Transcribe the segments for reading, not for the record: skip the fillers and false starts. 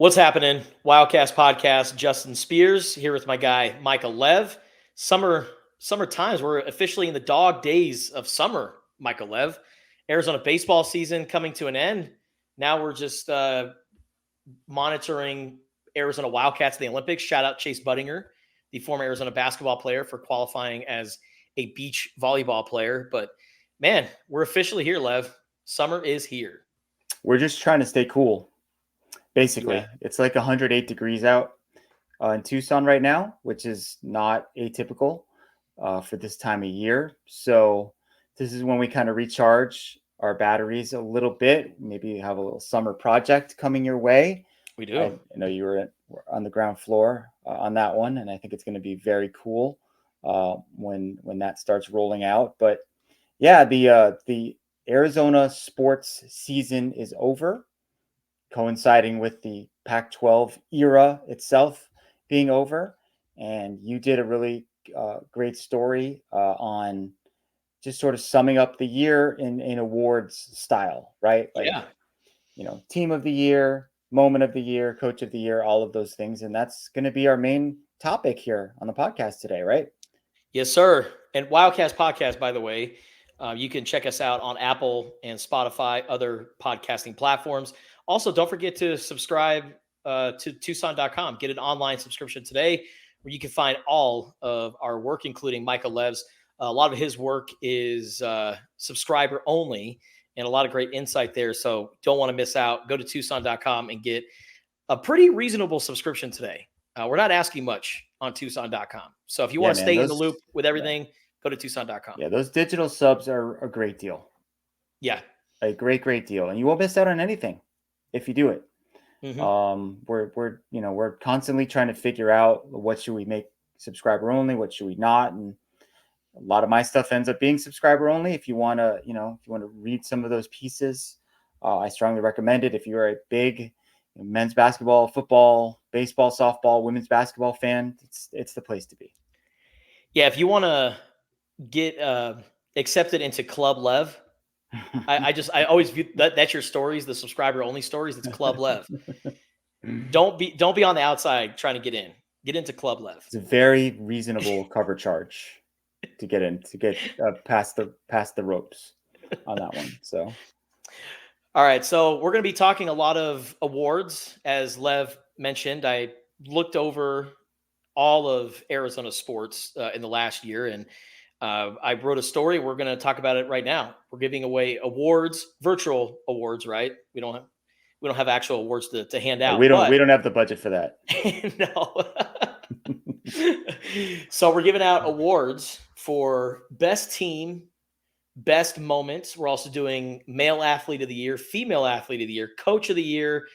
What's happening? Wildcast podcast. Justin Spears here with my guy Michael Lev. Summer times. We're officially in the dog days of summer. Michael Lev. Arizona baseball season coming to an end. Now we're just monitoring Arizona Wildcats in the Olympics. Shout out Chase Budinger, the former Arizona basketball player, for qualifying as a beach volleyball player. But man, we're officially here, Lev. Summer is here. We're just trying to stay cool. Basically, Yeah. It's like 108 degrees out in Tucson right now, which is not atypical for this time of year. So this is when we kind of recharge our batteries a little bit. Maybe have a little summer project coming your way. We do. I know you were on the ground floor on that one, and I think it's going to be very cool when that starts rolling out. But yeah, the Arizona sports season is over, coinciding with the Pac-12 era itself being over. And you did a really great story on just sort of summing up the year in awards style, right? Yeah. Team of the year, moment of the year, coach of the year, all of those things. And that's going to be our main topic here on the podcast today, right? Yes, sir. And Wildcast podcast, by the way, you can check us out on Apple and Spotify, other podcasting platforms. Also, don't forget to subscribe to Tucson.com. Get an online subscription today where you can find all of our work, including Michael Lev's. A lot of his work is subscriber only and a lot of great insight there. So don't want to miss out. Go to Tucson.com and get a pretty reasonable subscription today. We're not asking much on Tucson.com. So if you want to stay in the loop with everything, go to Tucson.com. Yeah, those digital subs are a great deal. Yeah. A great deal. And you won't miss out on anything if you do it. Mm-hmm. We're constantly trying to figure out what should we make subscriber only, what should we not. And a lot of my stuff ends up being subscriber only. If you want to read some of those pieces, I strongly recommend it. If you're a big men's basketball, football, baseball, softball, women's basketball fan, it's the place to be. Yeah, if you want to get accepted into Club Lev, I always view that's your stories, the subscriber only stories. It's Club Lev. Don't be on the outside trying to get in. Get into Club Lev. It's a very reasonable cover charge to get in, to get past the ropes on that one. So. All right, so we're going to be talking a lot of awards, as Lev mentioned. I looked over all of Arizona sports in the last year, and I wrote a story. We're going to talk about it right now. We're giving away awards, virtual awards, right? We don't have actual awards to hand out. We don't have the budget for that. No. So we're giving out awards for best team, best moments. We're also doing male athlete of the year, female athlete of the year, coach of the year,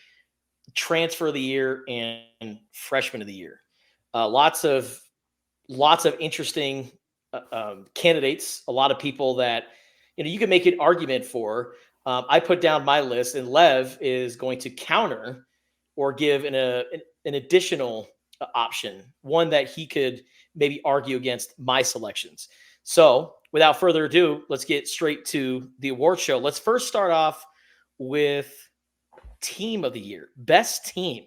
transfer of the year, and freshman of the year. Lots of interesting candidates. A lot of people that you can make an argument for. I put down my list, and Lev is going to counter or give an additional option, one that he could maybe argue against my selections. So without further ado, let's get straight to the award show. Let's first start off with team of the year, best team.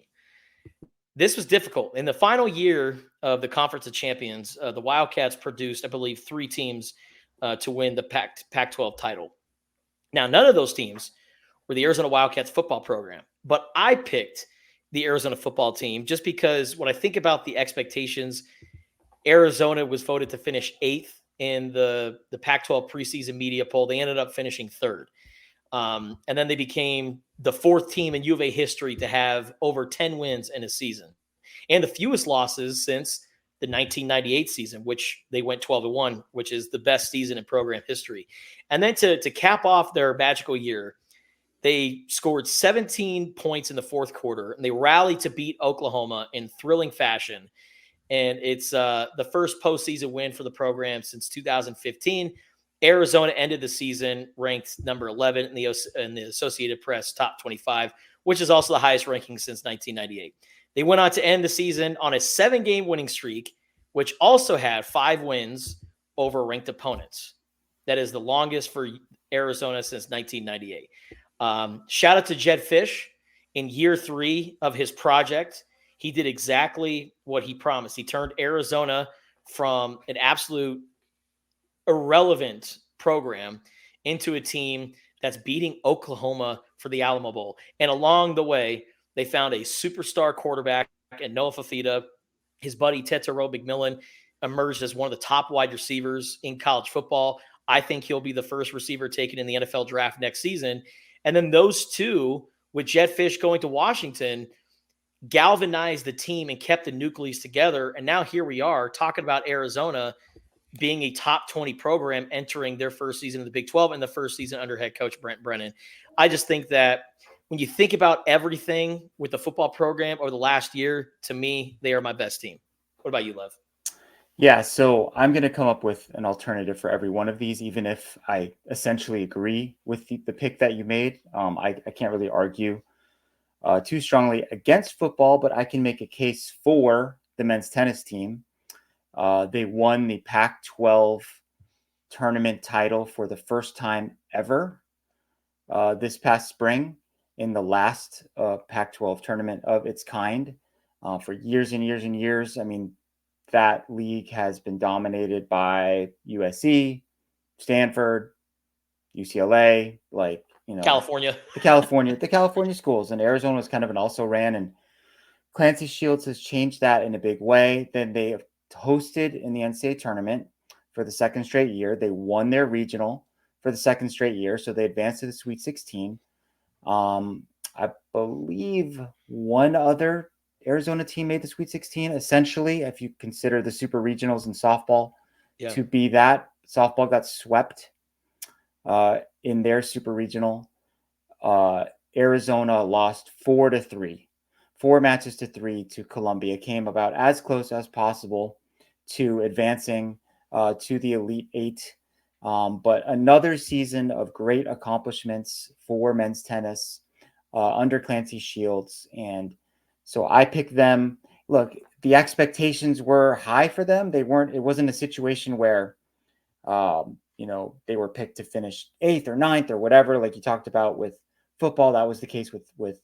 This was difficult. In the final year of the Conference of Champions, the Wildcats produced, I believe, 3 teams to win the Pac-12 title. Now, none of those teams were the Arizona Wildcats football program, but I picked the Arizona football team just because when I think about the expectations, Arizona was voted to finish 8th in the Pac-12 preseason media poll. They ended up finishing 3rd. And then they became the 4th team in U of A history to have over 10 wins in a season and the fewest losses since the 1998 season, which they went 12-1, which is the best season in program history. And then to cap off their magical year, they scored 17 points in the 4th quarter, and they rallied to beat Oklahoma in thrilling fashion. And it's the first postseason win for the program since 2015. Arizona ended the season ranked number 11 in the Associated Press top 25, which is also the highest ranking since 1998. They went on to end the season on a 7-game winning streak, which also had 5 wins over ranked opponents. That is the longest for Arizona since 1998. Shout out to Jed Fish in year 3 of his project, he did exactly what he promised. He turned Arizona from an absolute irrelevant program into a team that's beating Oklahoma for the Alamo Bowl. And along the way, they found a superstar quarterback and Noah Fafita. His buddy Tetairoa McMillan emerged as one of the top wide receivers in college football. I think he'll be the first receiver taken in the NFL draft next season. And then those two, with Jedd Fisch going to Washington, galvanized the team and kept the nucleus together. And now here we are talking about Arizona being a top 20 program entering their first season of the Big 12 and the first season under head coach Brent Brennan. I just think that when you think about everything with the football program over the last year, to me, they are my best team. What about you, Lev? Yeah, so I'm going to come up with an alternative for every one of these, even if I essentially agree with the pick that you made. I can't really argue too strongly against football, but I can make a case for the men's tennis team. They won the Pac-12 tournament title for the first time ever this past spring in the last Pac-12 tournament of its kind for years and years and years. I mean, that league has been dominated by USC, Stanford, UCLA, California, the California schools, and Arizona was kind of an also ran, and Clancy Shields has changed that in a big way. Then they have hosted in the NCAA tournament for the second straight year. They won their regional for the second straight year, so they advanced to the Sweet 16. I believe one other Arizona team made the Sweet 16, essentially, if you consider the super regionals in softball to be that. Softball got swept in their super regional. Arizona lost 4-3, 4 matches to 3 to Columbia. Came about as close as possible to advancing to the Elite Eight. But another season of great accomplishments for men's tennis under Clancy Shields. And so I picked them. Look, the expectations were high for them. It wasn't a situation where, they were picked to finish 8th or 9th or whatever, like you talked about with football. That was the case with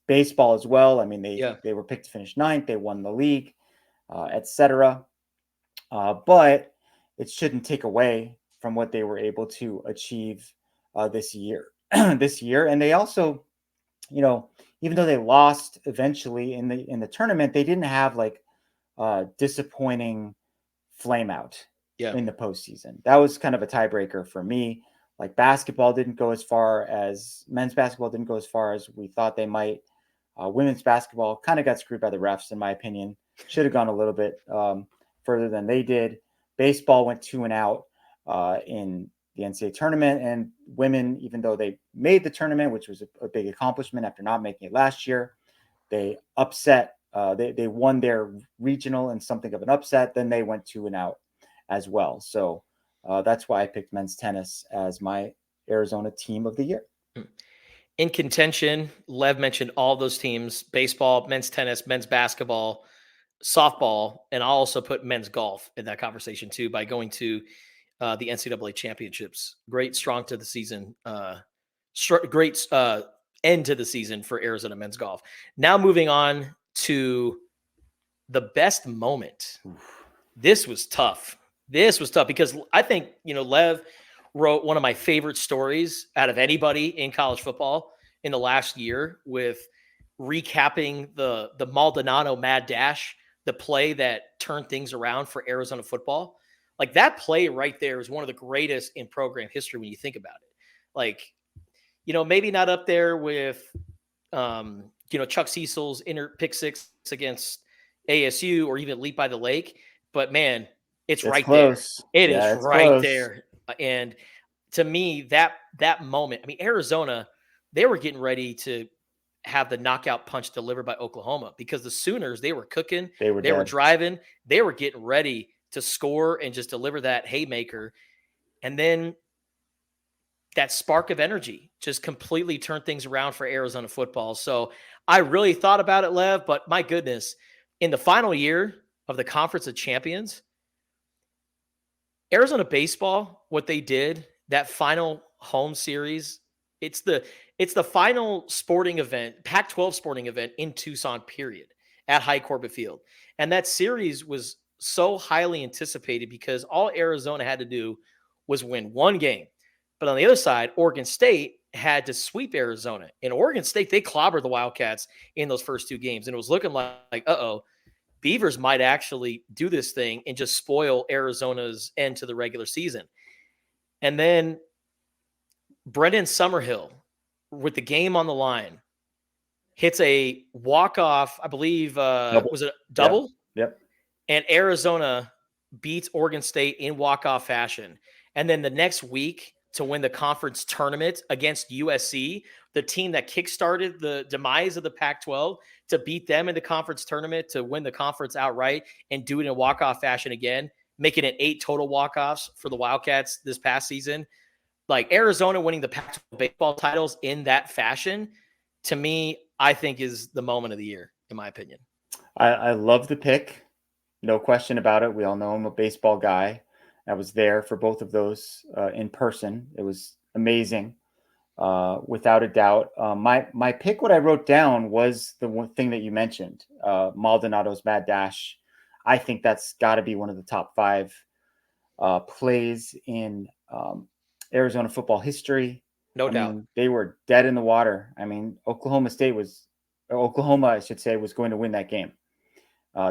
baseball as well. I mean, they were picked to finish 9th. They won the league, etc. But it shouldn't take away from what they were able to achieve this year. And they also, even though they lost eventually in the tournament, they didn't have like disappointing flame out in the postseason. That was kind of a tiebreaker for me. Like men's basketball didn't go as far as we thought they might. Women's basketball kind of got screwed by the refs, in my opinion. Should have gone a little bit further than they did. Baseball went 2-out in the NCAA tournament, and women, even though they made the tournament, which was a big accomplishment after not making it last year, they upset. They won their regional in something of an upset. Then they went 2-out as well. So that's why I picked men's tennis as my Arizona team of the year. In contention, Lev mentioned all those teams: baseball, men's tennis, men's basketball, softball, and I'll also put men's golf in that conversation too by going to the NCAA championships. Great strong to the season. Great end to the season for Arizona men's golf. Now moving on to the best moment. This was tough because I think, Lev wrote one of my favorite stories out of anybody in college football in the last year with recapping the Maldonado Mad Dash, the play that turned things around for Arizona football. Like that play right there is one of the greatest in program history when you think about it. Like, maybe not up there with, Chuck Cecil's pick six against ASU or even Leap by the Lake, but man, it's right close. There. It is right close. There. And to me, that moment, I mean, Arizona, they were getting ready to have the knockout punch delivered by Oklahoma because the Sooners, they were cooking, they were driving, they were getting ready to score and just deliver that haymaker. And then that spark of energy just completely turned things around for Arizona football. So I really thought about it, Lev, but my goodness, in the final year of the Conference of Champions, Arizona baseball, what they did, that final home series It's the final sporting event, Pac-12 sporting event in Tucson, period, at High Corbett Field. And that series was so highly anticipated because all Arizona had to do was win one game. But on the other side, Oregon State had to sweep Arizona. In Oregon State, they clobbered the Wildcats in those first two games. And it was looking like uh-oh, Beavers might actually do this thing and just spoil Arizona's end to the regular season. And then Brendan Summerhill, with the game on the line, hits a walk-off, I believe, was it a double? Yep. And Arizona beats Oregon State in walk-off fashion. And then the next week to win the conference tournament against USC, the team that kickstarted the demise of the Pac-12, to beat them in the conference tournament, to win the conference outright and do it in walk-off fashion again, making it 8 total walk-offs for the Wildcats this past season. Like Arizona winning the Pac-12 baseball titles in that fashion, to me, I think is the moment of the year, in my opinion. I love the pick. No question about it. We all know I'm a baseball guy. I was there for both of those in person. It was amazing, without a doubt. My pick, what I wrote down, was the one thing that you mentioned, Maldonado's Mad Dash. I think that's got to be one of the top 5 plays in Arizona football history. No doubt. Mean, they were dead in the water. I mean, Oklahoma, I should say, was going to win that game.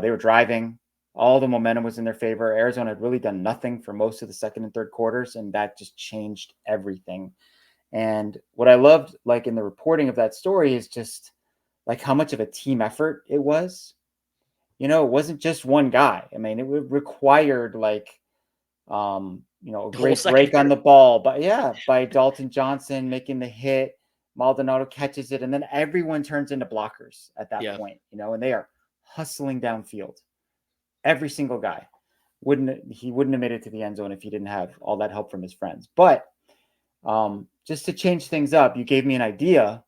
They were driving. All the momentum was in their favor. Arizona had really done nothing for most of the second and third quarters, and that just changed everything. And what I loved, like in the reporting of that story, is just like how much of a team effort it was. You know, it wasn't just one guy. I mean, it required like, a great break on the ball, by Dalton Johnson making the hit. Maldonado catches it, and then everyone turns into blockers at that point, and they are hustling downfield. Every single guy wouldn't have made it to the end zone if he didn't have all that help from his friends. But just to change things up, you gave me an idea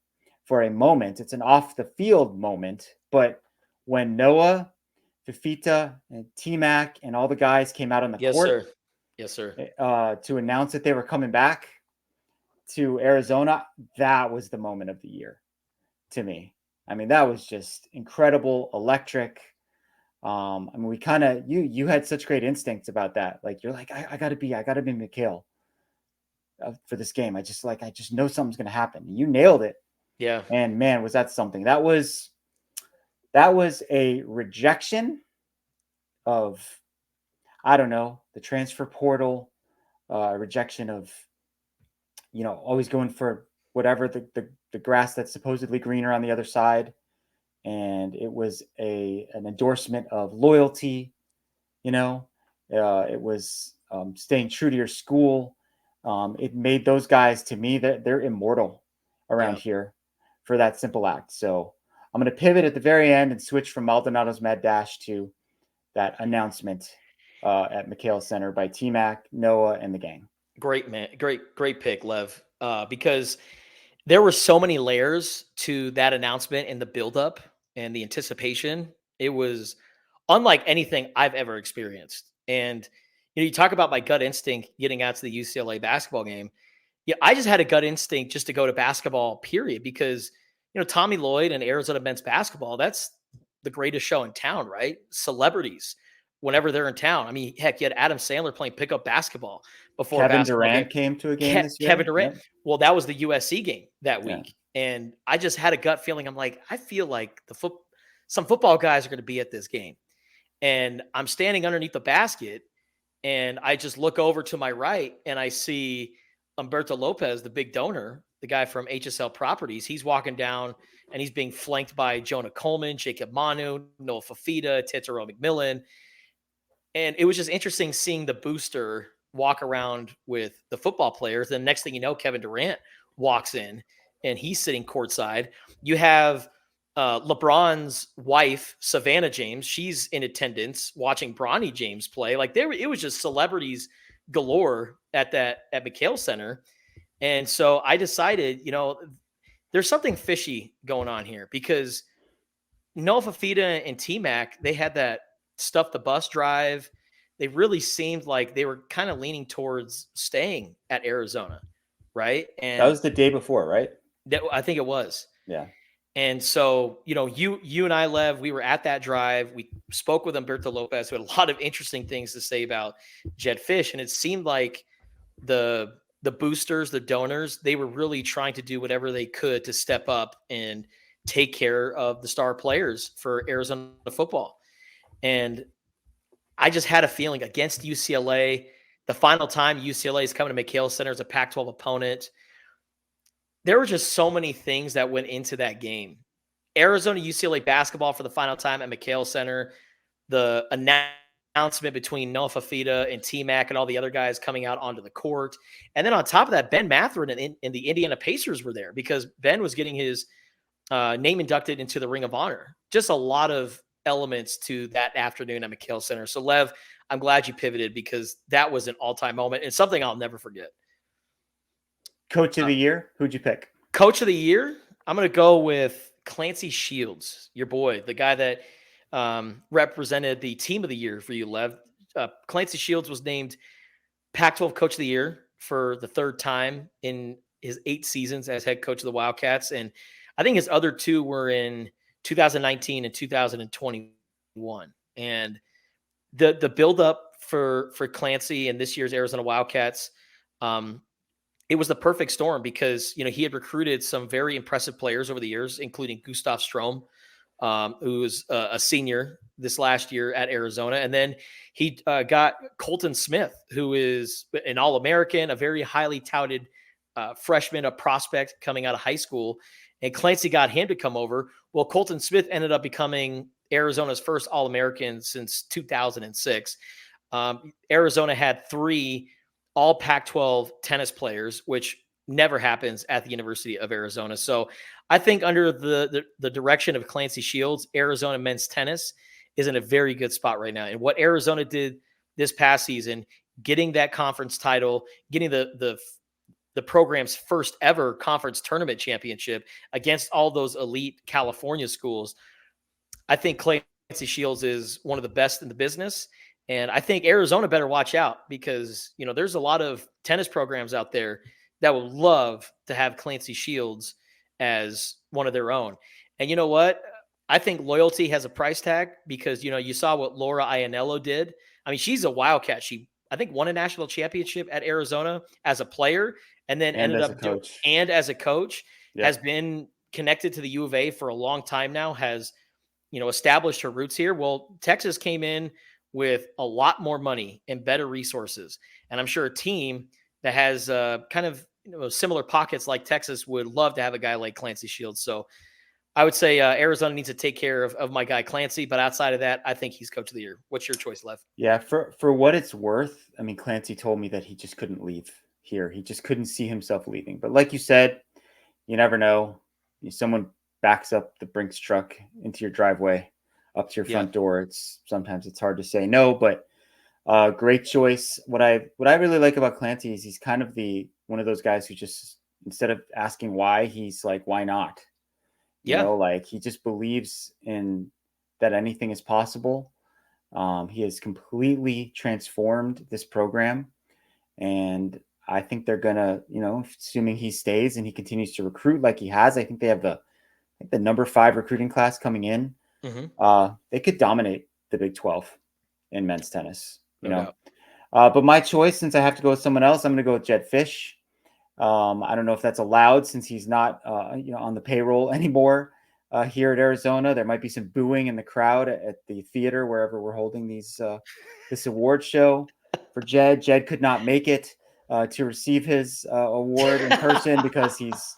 for a moment. It's an off the field moment, but when Noah, Fifita, and T-Mac and all the guys came out on the court, yes, sir, to announce that they were coming back to Arizona, that was the moment of the year to me. I mean, that was just incredible, electric. We kind of, you had such great instincts about that. Like, you're like, I gotta be McHale for this game. I just know something's going to happen. You nailed it. Yeah. And man, was that something. That was a rejection of, I don't know, the transfer portal, rejection of, always going for whatever the grass that's supposedly greener on the other side. And it was an endorsement of loyalty. It was staying true to your school. It made those guys, to me, that they're immortal around here for that simple act. So I'm going to pivot at the very end and switch from Maldonado's Mad Dash to that announcement at McHale Center by T-Mac, Noah, and the gang. Great, man. Great pick, Lev. Because there were so many layers to that announcement and the buildup and the anticipation. It was unlike anything I've ever experienced. And you talk about my gut instinct getting out to the UCLA basketball game. Yeah, I just had a gut instinct just to go to basketball, period, because Tommy Lloyd and Arizona men's basketball, that's the greatest show in town, right? Celebrities, whenever they're in town. I mean, heck, you had Adam Sandler playing pickup basketball before Kevin Durant came to a game this year. Kevin Durant. Yep. Well, that was the USC game that week. Yeah. And I just had a gut feeling. I'm like, I feel like some football guys are going to be at this game. And I'm standing underneath the basket, and I just look over to my right, and I see Humberto Lopez, the big donor, the guy from HSL Properties. He's walking down, and he's being flanked by Jonah Coleman, Jacob Manu, Noah Fafita, Tetero McMillan. And it was just interesting seeing the booster walk around with the football players. Then next thing you know, Kevin Durant walks in, and he's sitting courtside. You have LeBron's wife, Savannah James. She's in attendance watching Bronny James play. Like, it was just celebrities galore at McHale Center. And so I decided, there's something fishy going on here, because Noah Fafita and T-Mac, they had that stuff the bus drive. They really seemed like they were kind of leaning towards staying at Arizona. right? That And was the day before, right? I think it was. Yeah. And so, you and I, Lev, we were at that drive. We spoke with Humberto Lopez, who had a lot of interesting things to say about Jed Fish. And it seemed like the boosters, the donors, they were really trying to do whatever they could to step up and take care of the star players for Arizona football. And I just had a feeling against UCLA, the final time UCLA is coming to McHale Center as a Pac-12 opponent, there were just so many things that went into that game. Arizona UCLA basketball for the final time at McHale Center, the announcement between Noah Fafita and T-Mac and all the other guys coming out onto the court. And then on top of that, Ben Mathurin and the Indiana Pacers were there because Ben was getting his name inducted into the Ring of Honor. Just a lot of elements to that afternoon at McHale Center. So, Lev, I'm glad you pivoted because that was an all-time moment and something I'll never forget. Coach of the year, who'd you pick? Coach of the year, I'm going to go with Clancy Shields, your boy, the guy that represented the team of the year for you, Lev. Clancy Shields was named Pac-12 Coach of the Year for the third time in his 8 seasons as head coach of the Wildcats. And I think his other 2 were in 2019 and 2021. And the buildup for Clancy and this year's Arizona Wildcats, it was the perfect storm because, he had recruited some very impressive players over the years, including Gustav Strom, who was a senior this last year at Arizona. And then he got Colton Smith, who is an All-American, a very highly touted freshman, a prospect coming out of high school. And Clancy got him to come over. Well, Colton Smith ended up becoming Arizona's first All-American since 2006. Arizona had 3 all Pac-12 tennis players, which never happens at the University of Arizona. So I think under the direction of Clancy Shields, Arizona men's tennis is in a very good spot right now. And what Arizona did this past season, getting that conference title, getting the program's first ever conference tournament championship against all those elite California schools, I think Clancy Shields is one of the best in the business. And I think Arizona better watch out because, there's a lot of tennis programs out there that would love to have Clancy Shields as one of their own. And you know what? I think loyalty has a price tag because, you saw what Laura Ianello did. I mean, she's a Wildcat. She, I think, won a national championship at Arizona as a player and then ended up as a coach, has been connected to the U of A for a long time now, has, established her roots here. Well, Texas came in with a lot more money and better resources. And I'm sure a team that has kind of similar pockets like Texas would love to have a guy like Clancy Shields. So I would say Arizona needs to take care of my guy Clancy. But outside of that, I think he's coach of the year. What's your choice, Lev? Yeah, for what it's worth, I mean, Clancy told me that he just couldn't leave here. He just couldn't see himself leaving. But like you said, you never know. Someone backs up the Brinks truck into your driveway, up to your front door. Sometimes it's hard to say no, but great choice. What I really like about Clancy is he's kind of one of those guys who just, instead of asking why, he's like, why not? Like he just believes in that anything is possible. He has completely transformed this program, and I think they're gonna, assuming he stays and he continues to recruit like he has, I think they have the number 5 recruiting class coming in. Mm-hmm. They could dominate the Big 12 in men's tennis, but my choice, since I have to go with someone else, I'm going to go with Jed Fish. I don't know if that's allowed since he's not, on the payroll anymore here at Arizona. There might be some booing in the crowd at the theater wherever we're holding this award show for Jed. Jed could not make it to receive his award in person because he's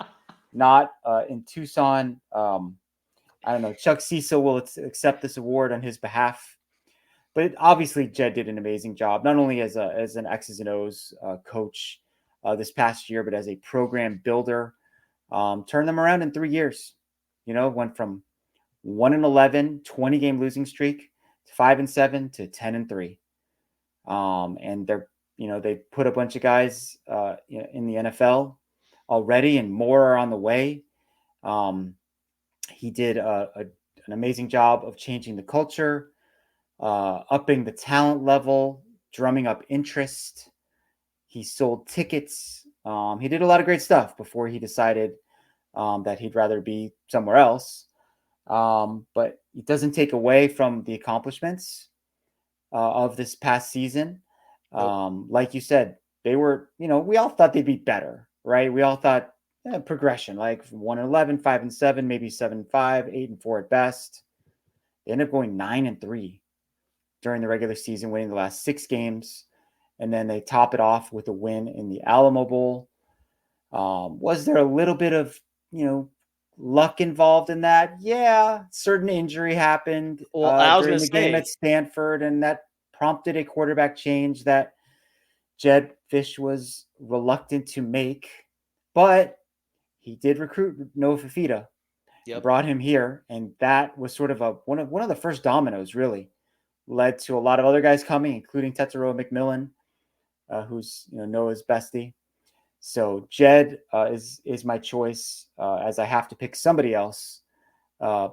not in Tucson. I don't know. Chuck Cecil will accept this award on his behalf. But obviously, Jed did an amazing job, not only as an X's and O's coach this past year, but as a program builder. Turned them around in 3 years. Went from 1-11, 20-game losing streak to 5-7 to 10-3. And they put a bunch of guys in the NFL already, and more are on the way. He did an amazing job of changing the culture, upping the talent level, drumming up interest. He sold tickets He did a lot of great stuff before he decided that he'd rather be somewhere else. But it doesn't take away from the accomplishments of this past season. Nope. Like you said, they were, we all thought they'd be better, right? We all thought progression, like 1-11, 5-7, maybe 7-5, 8-4 at best. They ended up going 9-3 during the regular season, winning the last 6 games. And then they top it off with a win in the Alamo Bowl. Was there a little bit of, luck involved in that? Yeah, certain injury happened Well, I was going during to the game say, at Stanford, and that prompted a quarterback change that Jedd Fisch was reluctant to make. But he did recruit Noah Fifita and yep. brought him here, and that was sort of one of the first dominoes, really. Led to a lot of other guys coming, including Tetsuo McMillan, who's Noah's bestie. So Jedd is my choice, as I have to pick somebody else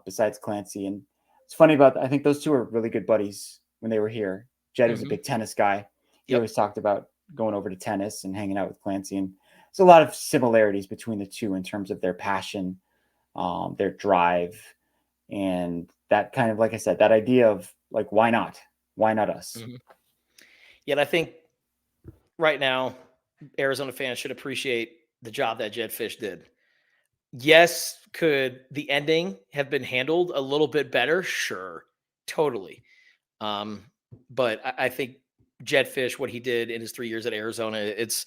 besides Clancy. And it's funny I think those two are really good buddies when they were here. Jedd was a big tennis guy. He Yep. always talked about going over to tennis and hanging out with Clancy. And there's a lot of similarities between the two in terms of their passion, their drive, and that kind of, like I said, that idea of like, why not? Why not us? Yeah, and I think right now, Arizona fans should appreciate the job that Jedd Fisch did. Yes, could the ending have been handled a little bit better? Sure, totally. But I think Jedd Fisch, what he did in his 3 years at Arizona, it's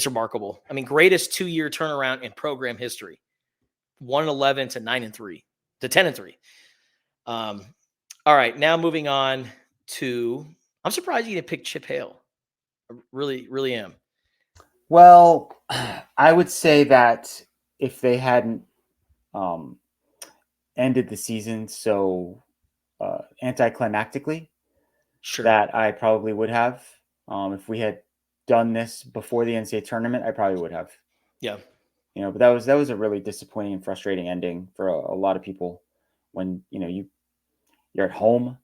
remarkable. I mean, greatest 2-year turnaround in program history: 1-11 to 9-3 to 10-3. All right, now moving on to. I'm surprised you didn't pick Chip Hale. I really, really am. Well, I would say that if they hadn't ended the season so anticlimactically, Sure. that I probably would have. If we had done this before the NCAA tournament, I probably would have. Yeah. But that was a really disappointing and frustrating ending for a lot of people when you're at home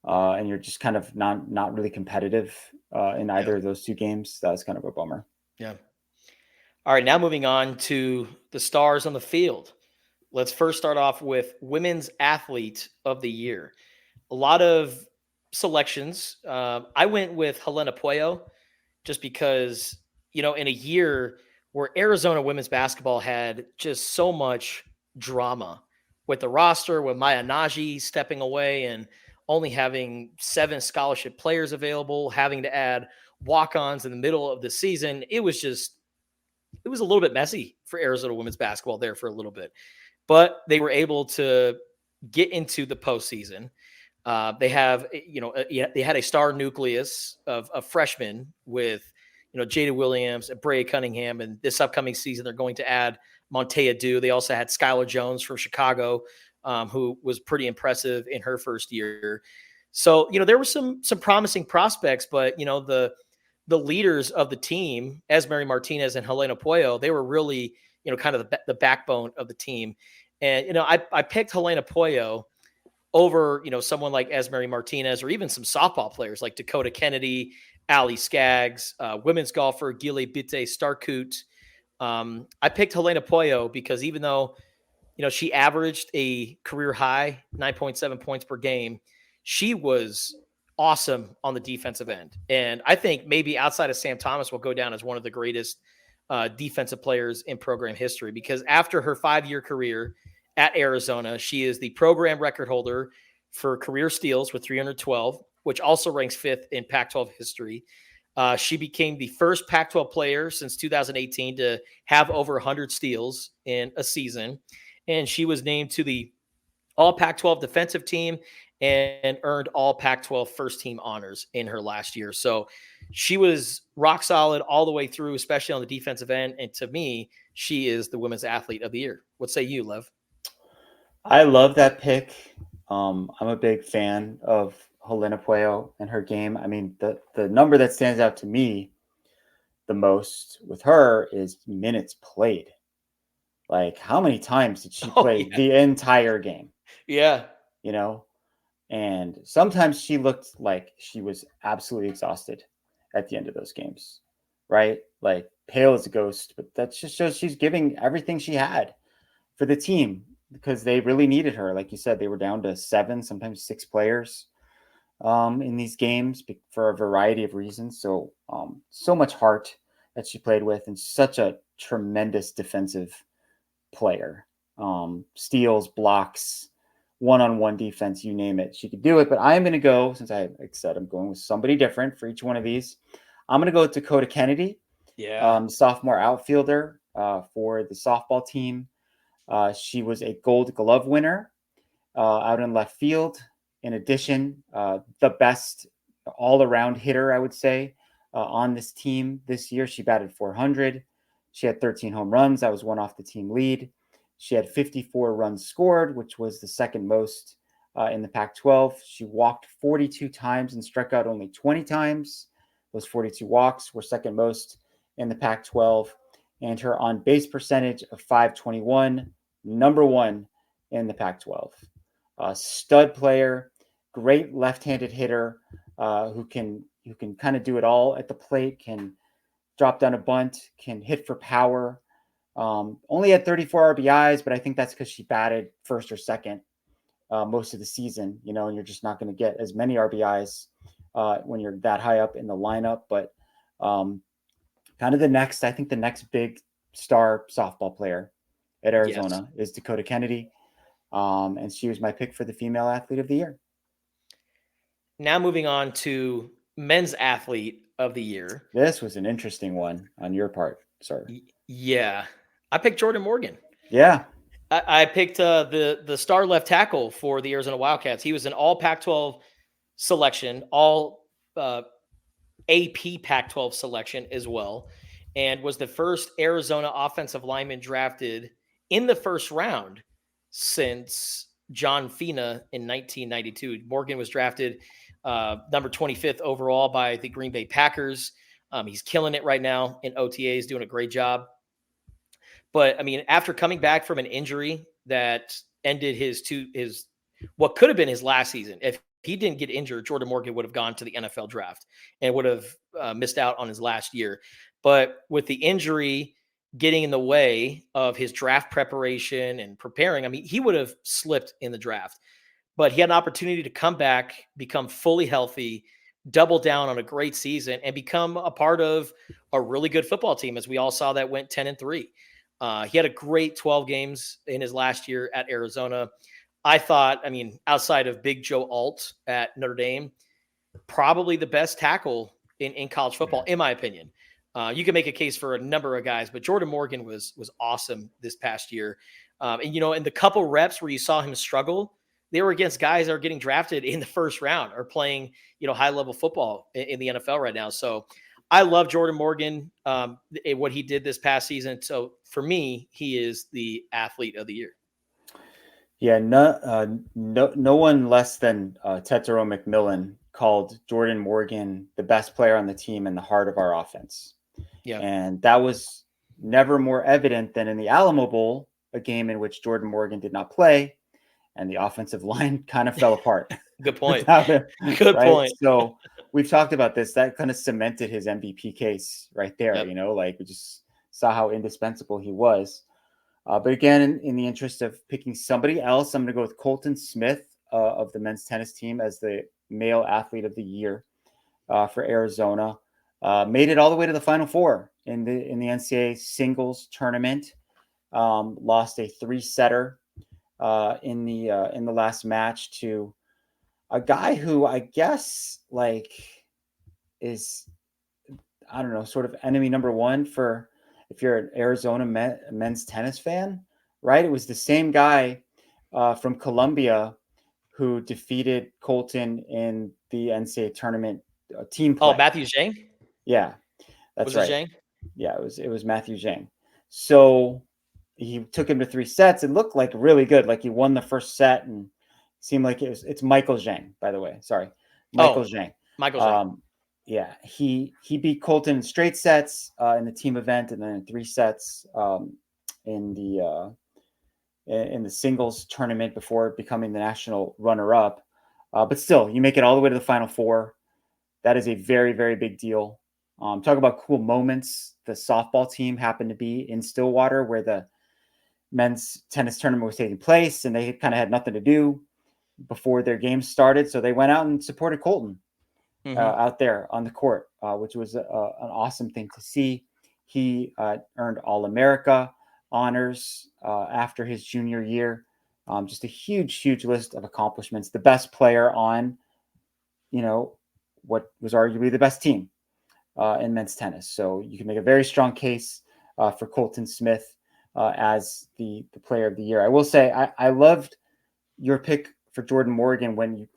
and you're just kind of not really competitive in either of those 2 games. That was kind of a bummer. Yeah. All right, now moving on to the stars on the field. Let's first start off with Women's Athlete of the Year. A lot of selections. I went with Helena Pueyo just because, in a year where Arizona women's basketball had just so much drama with the roster, with Maya Nagy stepping away and only having 7 scholarship players available, having to add walk-ons in the middle of the season. It was a little bit messy for Arizona women's basketball there for a little bit, but they were able to get into the postseason. They had a star nucleus of freshmen with, Jada Williams and Brea Cunningham, and this upcoming season they're going to add Montea Dew. They also had Skylar Jones from Chicago, who was pretty impressive in her first year. So there were some promising prospects, but the leaders of the team, Esmery Martinez and Helena Pueyo, they were really kind of the backbone of the team. And I picked Helena Pueyo over, someone like Esmery Martinez, or even some softball players like Dakota Kennedy, Allie Skaggs, women's golfer Gile Bitte Starkut. I picked Helena Pueyo because even though, she averaged a career high 9.7 points per game, she was awesome on the defensive end. And I think maybe outside of Sam Thomas will go down as one of the greatest defensive players in program history, because after her 5-year career at Arizona, she is the program record holder for career steals with 312, which also ranks 5th in Pac-12 history. She became the first Pac-12 player since 2018 to have over 100 steals in a season. And she was named to the All Pac-12 defensive team and earned all Pac-12 first team honors in her last year. So she was rock solid all the way through, especially on the defensive end. And to me, she is the Women's Athlete of the Year. What say you, Lev? I love that pick. I'm a big fan of Helena Pueyo and her game. I mean, the number that stands out to me the most with her is minutes played. Like, how many times did she play the entire game? Yeah. And sometimes she looked like she was absolutely exhausted at the end of those games, right? Like, pale as a ghost, but that just shows she's giving everything she had for the team because they really needed her. Like you said, they were down to 7, sometimes 6 players in these games for a variety of reasons. So, so much heart that she played with, and such a tremendous defensive player. Steals, blocks, one-on-one defense, you name it. She could do it, but I'm going to go, since like I said, I'm going with somebody different for each one of these. I'm going to go with Dakota Kennedy, sophomore outfielder for the softball team. She was a Gold Glove winner out in left field. In addition, the best all-around hitter, I would say, on this team this year. She batted .400. She had 13 home runs. That was one off the team lead. She had 54 runs scored, which was the second most in the Pac-12. She walked 42 times and struck out only 20 times. Those 42 walks were second most in the Pac-12. And her on-base percentage of .521, number 1 in the Pac-12. Stud player, great left-handed hitter who can kind of do it all at the plate, can drop down a bunt, can hit for power. Only had 34 RBIs, but I think that's because she batted first or second most of the season, and you're just not going to get as many RBIs when you're that high up in the lineup. But kind of the next big star softball player at Arizona is Dakota Kennedy. And she was my pick for the female athlete of the year. Now moving on to men's athlete of the year. This was an interesting one on your part, sir. Yeah. I picked Jordan Morgan. Yeah. I picked the star left tackle for the Arizona Wildcats. He was an all Pac-12 selection, all AP Pac-12 selection as well, and was the first Arizona offensive lineman drafted in the first round since John Fina in 1992. Morgan was drafted number 25th overall by the Green Bay Packers. He's killing it right now in OTAs, doing a great job. But I mean, after coming back from an injury that ended his what could have been his last season, if he didn't get injured, Jordan Morgan would have gone to the NFL draft and would have missed out on his last year. But with the injury getting in the way of his draft preparation and preparing, I mean, he would have slipped in the draft. But he had an opportunity to come back, become fully healthy, double down on a great season, and become a part of a really good football team, as we all saw that went 10-3. He had a great 12 games in his last year at Arizona. I thought, I mean, outside of Big Joe Alt at Notre Dame, probably the best tackle in college football, in my opinion. You can make a case for a number of guys, but Jordan Morgan was awesome this past year. And, in the couple reps where you saw him struggle, they were against guys that are getting drafted in the first round or playing, high-level football in the NFL right now. So I love Jordan Morgan, what he did this past season. So for me, he is the athlete of the year. Yeah, no one less than Tetero McMillan called Jordan Morgan the best player on the team and the heart of our offense. Yeah, and that was never more evident than in the Alamo Bowl, a game in which Jordan Morgan did not play, and the offensive line kind of fell apart. Good point. Good point. So we've talked about this. That kind of cemented his MVP case right there. Yep. We just saw how indispensable he was. But again, in the interest of picking somebody else, I'm going to go with Colton Smith of the men's tennis team as the male athlete of the year for Arizona. Made it all the way to the Final Four in the NCAA singles tournament. Lost a 3-setter in the last match to a guy who I guess is, I don't know, sort of enemy number one for if you're an Arizona men's tennis fan, right? It was the same guy from Columbia who defeated Colton in the NCAA tournament team play. Oh, Matthew Zhang? Yeah, that's right. Was it Zhang? Yeah, it was Matthew Zhang. So he took him to 3 sets and looked like really good. Like he won the first set and seemed like it's Michael Zhang, by the way. Sorry. Michael Zhang. Michael Zhang. Yeah, he beat Colton in straight sets in the team event, and then in 3 sets in the singles tournament before becoming the national runner-up. But still, you make it all the way to the Final Four. That is a very, very big deal. Talk about cool moments. The softball team happened to be in Stillwater where the men's tennis tournament was taking place, and they kind of had nothing to do before their games started. So they went out and supported Colton out there on the court, which was an awesome thing to see. He earned All-America honors after his junior year. Just a huge list of accomplishments. The best player on, what was arguably the best team in men's tennis. So you can make a very strong case for Colton Smith as the player of the year. I will say I loved your pick for Jordan Morgan when you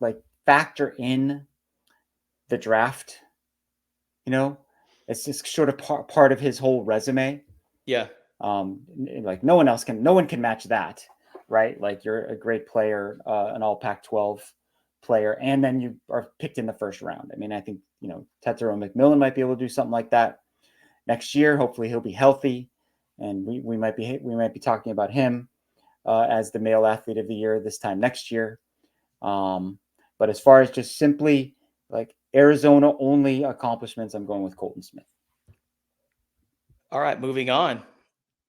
factor in the draft. It's just sort of part of his whole resume. Yeah. No one can match that, right? Like, you're a great player, an all Pac-12 player, and then you are picked in the first round. I mean, I think, Tetero McMillan might be able to do something like that next year. Hopefully he'll be healthy, and we might be talking about him as the male athlete of the year this time next year. But as far as just simply Arizona only accomplishments, I'm going with Colton Smith. All right, moving on.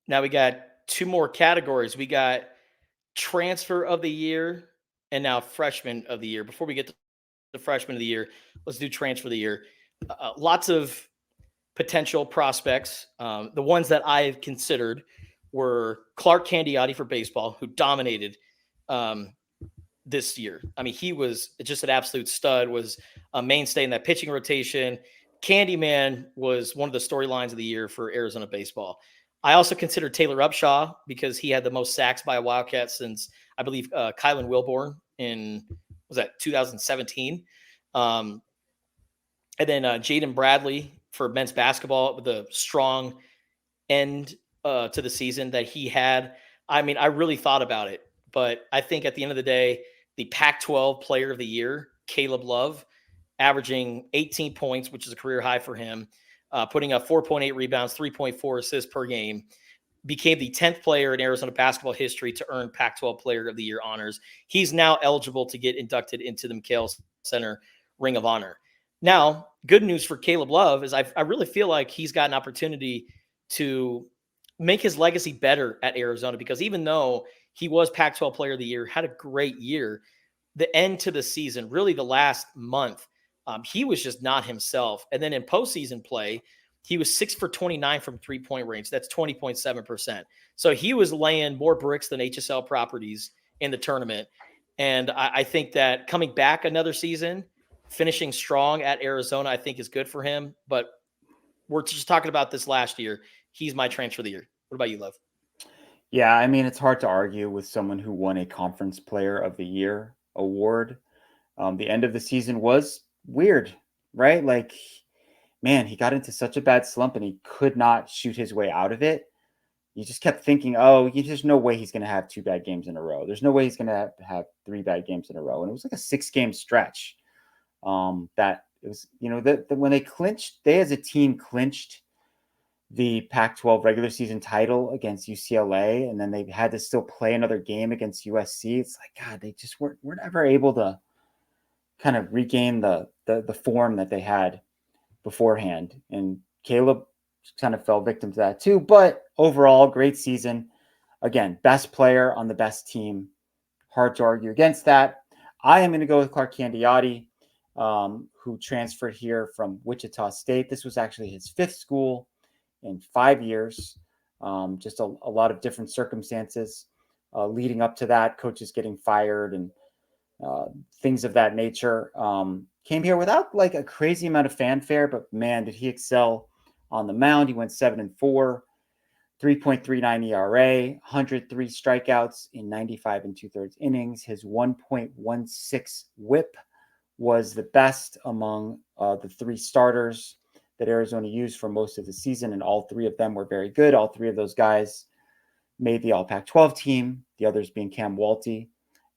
Now we got two more categories. We got transfer of the year and now freshman of the year. Before we get to the freshman of the year, let's do transfer of the year. Lots of potential prospects. The ones that I've considered were Clark Candiotti for baseball, who dominated this year. I mean, he was just an absolute stud, was a mainstay in that pitching rotation. Candyman was one of the storylines of the year for Arizona baseball. I also considered Taylor Upshaw because he had the most sacks by a Wildcat since, I believe, Kylan Wilborn in, was that 2017? And then Jaden Bradley for men's basketball with the strong end to the season that he had. I mean, I really thought about it, but I think at the end of the day, the Pac-12 player of the year, Caleb Love, averaging 18 points, which is a career high for him, putting up 4.8 rebounds, 3.4 assists per game, became the 10th player in Arizona basketball history to earn Pac-12 player of the year honors. He's now eligible to get inducted into the McHale Center Ring of Honor. Now, good news for Caleb Love is I really feel like he's got an opportunity to make his legacy better at Arizona, because even though he was Pac-12 player of the year, had a great year, the end to the season, really the last month, he was just not himself. And then in postseason play, he was 6 for 29 from 3-point range. That's 20.7%. So he was laying more bricks than HSL properties in the tournament. And I think that coming back another season, finishing strong at Arizona, I think is good for him. But we're just talking about this last year. He's my transfer of the year. What about you, Love? Yeah, I mean, it's hard to argue with someone who won a Conference Player of the Year award. The end of the season was weird, right? Like, man, he got into such a bad slump and he could not shoot his way out of it. You just kept thinking, there's no way he's going to have 2 bad games in a row. There's no way he's going to have 3 bad games in a row. And it was like a 6-game stretch that it was, when they as a team clinched the Pac-12 regular season title against UCLA, and then they had to still play another game against USC. It's like, God, they just weren't ever able to kind of regain the form that they had beforehand. And Caleb kind of fell victim to that too. But overall, great season. Again, best player on the best team. Hard to argue against that. I am going to go with Clark Candiotti, who transferred here from Wichita State. This was actually his 5th school in 5 years. Just a lot of different circumstances leading up to that, coaches getting fired and things of that nature. Came here without a crazy amount of fanfare, but man, did he excel on the mound. He went 7-4, 3.39 ERA, 103 strikeouts in 95 2/3 innings. His 1.16 WHIP was the best among the 3 starters that Arizona used for most of the season, and all 3 of them were very good. All 3 of those guys made the All Pac-12 team, the others being Cam Walty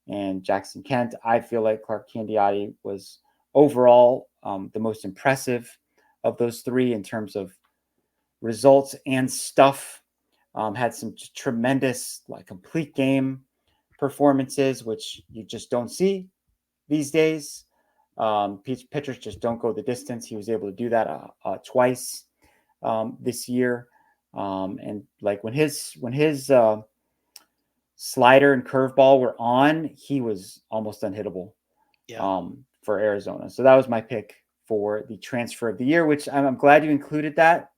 and Jackson Kent. I feel like Clark Candiotti was overall the most impressive of those 3 in terms of results and stuff. Had some tremendous complete game performances, which you just don't see these days. Pitchers just don't go the distance. He was able to do that twice this year. And like when his slider and curveball were on, he was almost unhittable for Arizona. So that was my pick for the transfer of the year, which I'm glad you included that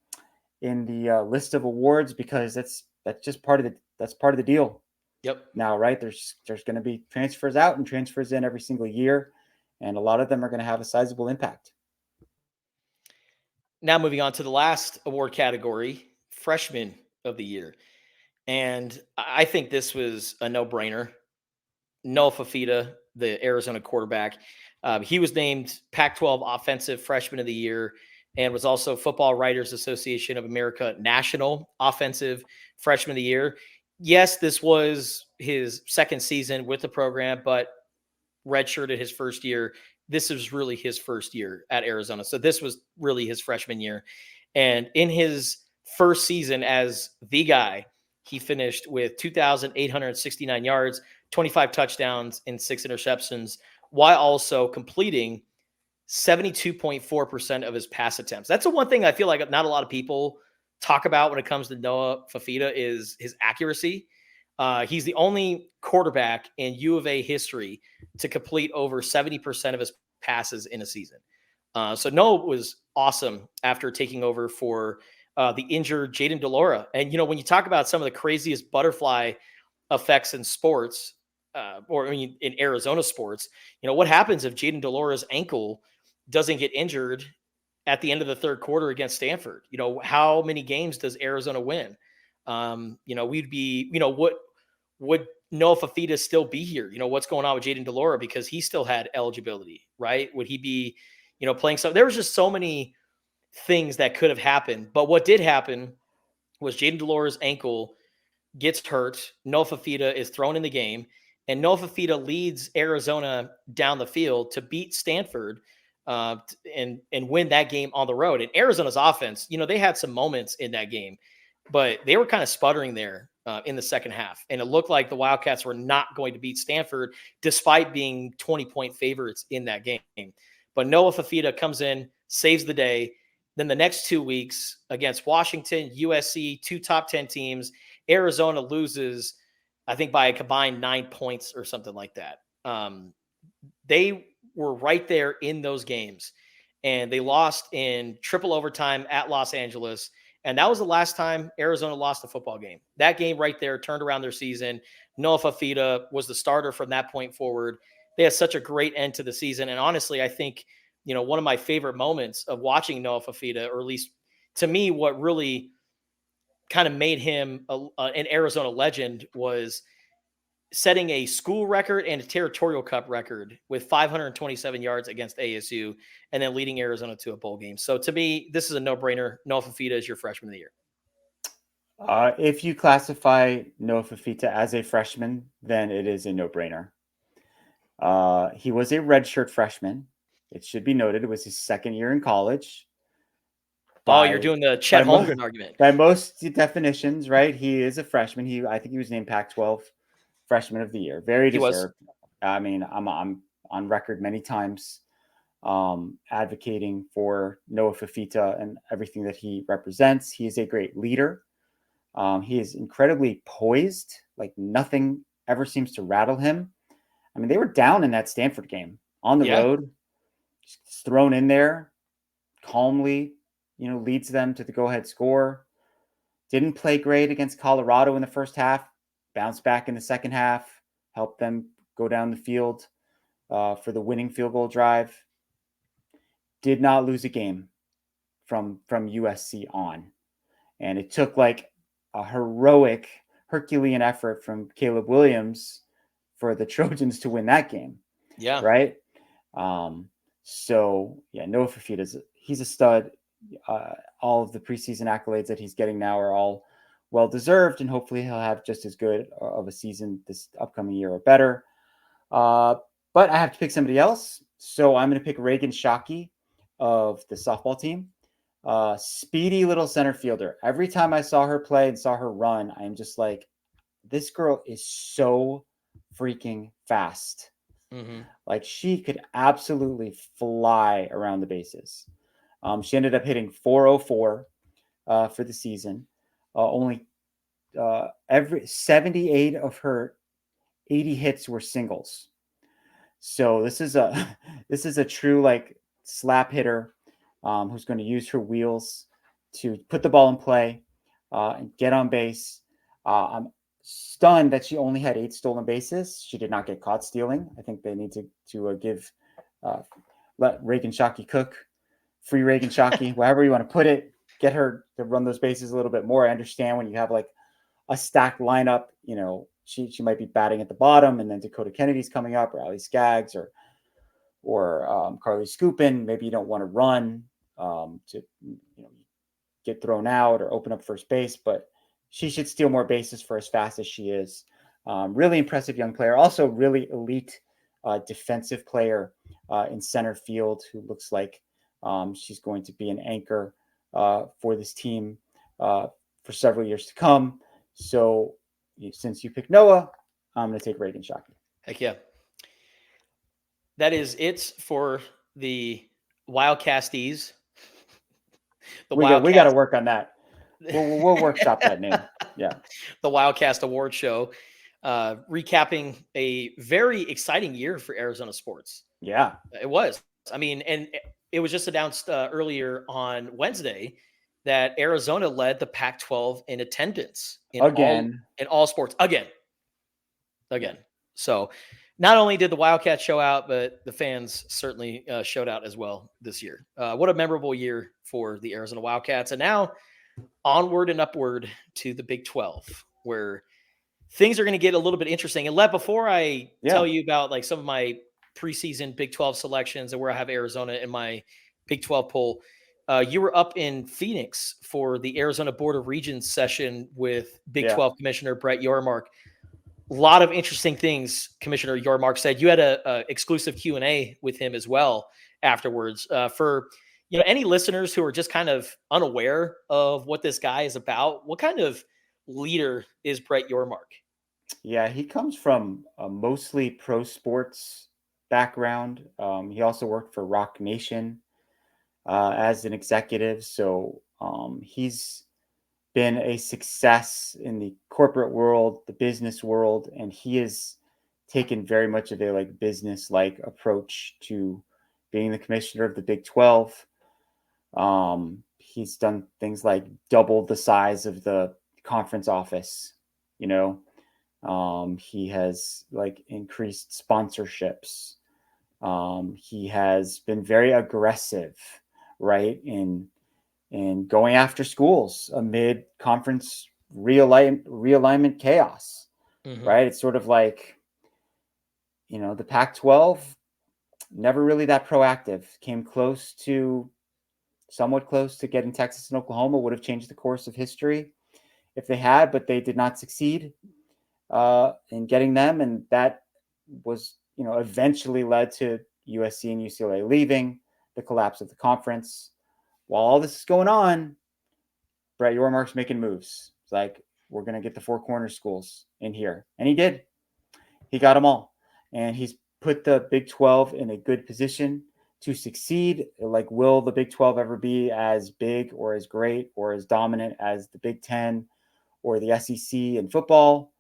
in the list of awards, because that's just part of the deal. Yep. Now, right, there's going to be transfers out and transfers in every single year, and a lot of them are going to have a sizable impact. Now moving on to the last award category, freshman of the year. And I think this was a no-brainer. Noah Fafita, the Arizona quarterback. He was named Pac-12 Offensive Freshman of the Year and was also Football Writers Association of America National Offensive Freshman of the Year. Yes, this was his second season with the program, but redshirted his first year. This was really his first year at Arizona. So this was really his freshman year. And in his first season as the guy, he finished with 2,869 yards, 25 touchdowns, and 6 interceptions, while also completing 72.4% of his pass attempts. That's the one thing I feel like not a lot of people talk about when it comes to Noah Fafita is his accuracy. He's the only quarterback in U of A history to complete over 70% of his passes in a season. So Noah was awesome after taking over for the injured Jaden Delora. And, when you talk about some of the craziest butterfly effects in sports, or in Arizona sports, what happens if Jaden Delora's ankle doesn't get injured at the end of the third quarter against Stanford? How many games does Arizona win? We'd be, would Noah Fafita still be here? What's going on with Jaden Delora, because he still had eligibility, right? Would he be, playing some? There was just so many things that could have happened. But what did happen was Jaden Delora's ankle gets hurt. Noah Fafita is thrown in the game, and Noah Fafita leads Arizona down the field to beat Stanford and win that game on the road. And Arizona's offense, they had some moments in that game, but they were kind of sputtering there in the second half. And it looked like the Wildcats were not going to beat Stanford despite being 20-point favorites in that game. But Noah Fafita comes in, saves the day. Then the next 2 weeks against Washington, USC, 2 top 10 teams, Arizona loses, I think, by a combined 9 points or something like that. They were right there in those games, and they lost in triple overtime at Los Angeles. And that was the last time Arizona lost a football game. That game right there turned around their season. Noah Fafita was the starter from that point forward. They had such a great end to the season. And honestly, I think, one of my favorite moments of watching Noah Fafita, or at least to me, what really kind of made him an Arizona legend, was setting a school record and a territorial cup record with 527 yards against ASU, and then leading Arizona to a bowl game. So to me, this is a no-brainer. Noah Fafita is your freshman of the year. If you classify Noah Fafita as a freshman, then it is a no-brainer. He was a redshirt freshman. It should be noted it was his second year in college. You're doing the Chet Holmgren argument. By most definitions, right? He is a freshman. I think he was named Pac-12 Freshman of the Year. Very deserved. I mean, I'm on record many times advocating for Noah Fafita and everything that he represents. He is a great leader. He is incredibly poised. Like, nothing ever seems to rattle him. I mean, they were down in that Stanford game on the road, just thrown in there calmly, leads them to the go-ahead score. Didn't play great against Colorado in the first half. Bounced back in the second half. Helped them go down the field for the winning field goal drive. Did not lose a game from USC on. And it took like a heroic Herculean effort from Caleb Williams for the Trojans to win that game. Yeah. Right? So, Noah Fafita, he's a stud. All of the preseason accolades that he's getting now are all well-deserved, and hopefully he'll have just as good of a season this upcoming year or better. But I have to pick somebody else. So I'm going to pick Reagan Shockey of the softball team. Speedy little center fielder. Every time I saw her play and saw her run, I'm just like, this girl is so freaking fast. Mm-hmm. Like she could absolutely fly around the bases. She ended up hitting 404 for the season. Only every 78 of her 80 hits were singles. So this is a this is a true like slap hitter who's going to use her wheels to put the ball in play and get on base. I'm stunned that she only had 8 stolen bases. She did not get caught stealing. I think they need to give uh, let Reagan Shockey cook, free Reagan Shockey, wherever you want to put it. Get her to run those bases a little bit more. I understand when you have like a stacked lineup, she might be batting at the bottom, and then Dakota Kennedy's coming up, or Ali Skaggs, or Carly Scoopin. Maybe you don't want to run to get thrown out or open up first base, but she should steal more bases for as fast as she is. Really impressive young player. Also, really elite defensive player in center field who looks like she's going to be an anchor for this team for several years to come. So, since you picked Noah, I'm going to take Reagan Shockey. Heck yeah. That is it for the Wildcasties. We got to work on that. We'll workshop that name. Yeah. The Wildcast Award Show, recapping a very exciting year for Arizona sports. Yeah. It was. I mean, and it was just announced earlier on Wednesday that Arizona led the Pac-12 in attendance in all sports again. So not only did the Wildcats show out, but the fans certainly showed out as well this year. What a memorable year for the Arizona Wildcats. And now onward and upward to the Big 12, where things are going to get a little bit interesting. And before I tell you about like some of my preseason Big 12 selections and where I have Arizona in my Big 12 poll, you were up in Phoenix for the Arizona Board of Regents session with Big 12 Commissioner Brett Yormark. A lot of interesting things Commissioner Yormark said. You had a exclusive Q&A with him as well afterwards. For any listeners who are just kind of unaware of what this guy is about, what kind of leader is Brett Yormark? Yeah, he comes from a mostly pro sports background. He also worked for Rock Nation as an executive. So he's been a success in the corporate world, the business world, and he has taken very much of a business-like approach to being the commissioner of the Big 12. He's done things like doubled the size of the conference office. He has increased sponsorships. He has been very aggressive, right, in going after schools amid conference realignment chaos, right? It's sort of like, the Pac-12 never really that proactive. Came somewhat close to getting Texas and Oklahoma. Would have changed the course of history if they had, but they did not succeed in getting them, and that was eventually led to USC and UCLA leaving, the collapse of the conference. While all this is going on, Brett Yormark's making moves. It's like, we're going to get the Four Corners schools in here. And he did. He got them all. And he's put the Big 12 in a good position to succeed. Like, will the Big 12 ever be as big or as great or as dominant as the Big 10 or the SEC in football?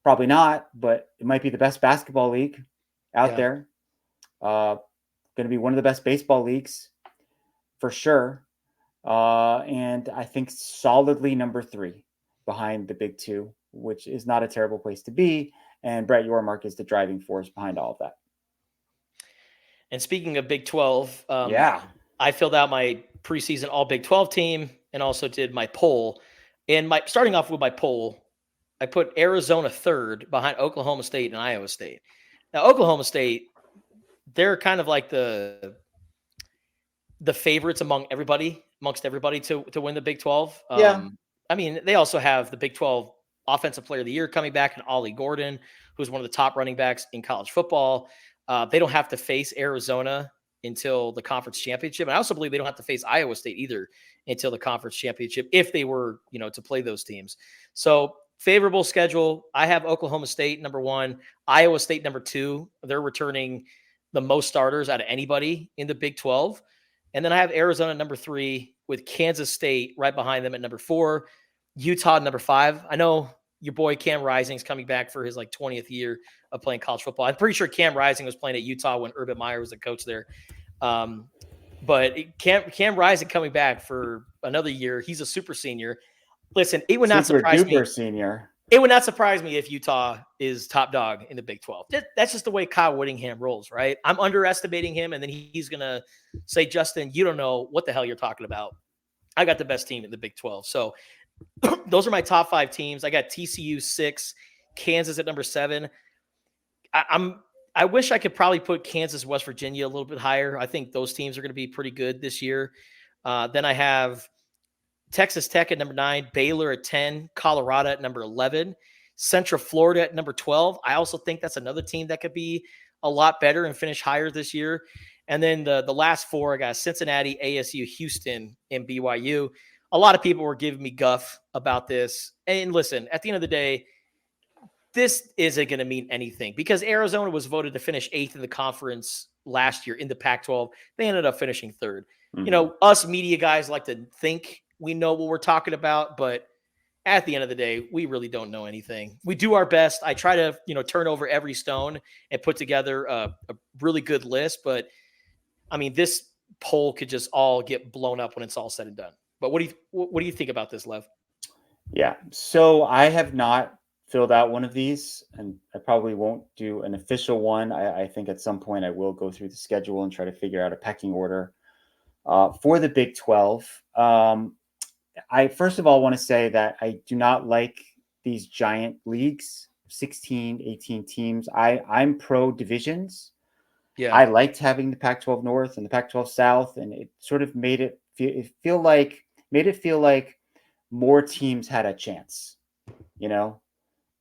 Probably not, but it might be the best basketball league out there. Going to be one of the best baseball leagues for sure. And I think solidly number 3 behind the Big 2, which is not a terrible place to be. And Brett Yormark is the driving force behind all of that. And speaking of Big 12, I filled out my preseason all Big 12 team and also did my poll. And starting off with my poll, I put Arizona 3rd behind Oklahoma State and Iowa State. Now, Oklahoma State, they're kind of like the favorites amongst everybody to win the Big 12. I mean, they also have the Big 12 Offensive Player of the Year coming back, and Ollie Gordon, who's one of the top running backs in college football. They don't have to face Arizona until the conference championship. And I also believe they don't have to face Iowa State either until the conference championship if they were, to play those teams. So favorable schedule. I have Oklahoma State number 1, Iowa State number 2. They're returning the most starters out of anybody in the Big 12. And then I have Arizona number 3 with Kansas State right behind them at number 4, Utah number 5. I know your boy Cam Rising's coming back for his 20th year of playing college football. I'm pretty sure Cam Rising was playing at Utah when Urban Meyer was the coach there. But Cam Rising coming back for another year. He's a super senior. Listen, it would not surprise me. Senior. It would not surprise me if Utah is top dog in the Big 12. That's just the way Kyle Whittingham rolls, right? I'm underestimating him, and then he's going to say, Justin, you don't know what the hell you're talking about. I got the best team in the Big 12. So those are my top 5 teams. I got TCU 6, Kansas at number 7. I wish I could probably put Kansas, West Virginia a little bit higher. I think those teams are going to be pretty good this year. Then I have Texas Tech at number 9, Baylor at 10, Colorado at number 11, Central Florida at number 12. I also think that's another team that could be a lot better and finish higher this year. And then the last 4, I got Cincinnati, ASU, Houston, and BYU. A lot of people were giving me guff about this. And listen, at the end of the day, this isn't going to mean anything because Arizona was voted to finish 8th in the conference last year in the Pac-12. They ended up finishing 3rd. Mm-hmm. Us media guys like to think we know what we're talking about, but at the end of the day, we really don't know anything. We do our best. I try to, turn over every stone and put together a really good list, but I mean, this poll could just all get blown up when it's all said and done. But what do you think about this, Lev? Yeah. So I have not filled out one of these, and I probably won't do an official one. I think at some point I will go through the schedule and try to figure out a pecking order for the Big 12. I first of all want to say that I do not like these giant leagues, 16, 18 teams. I'm pro divisions. Yeah. I liked having the Pac-12 North and the Pac-12 South, and it sort of made it feel like more teams had a chance.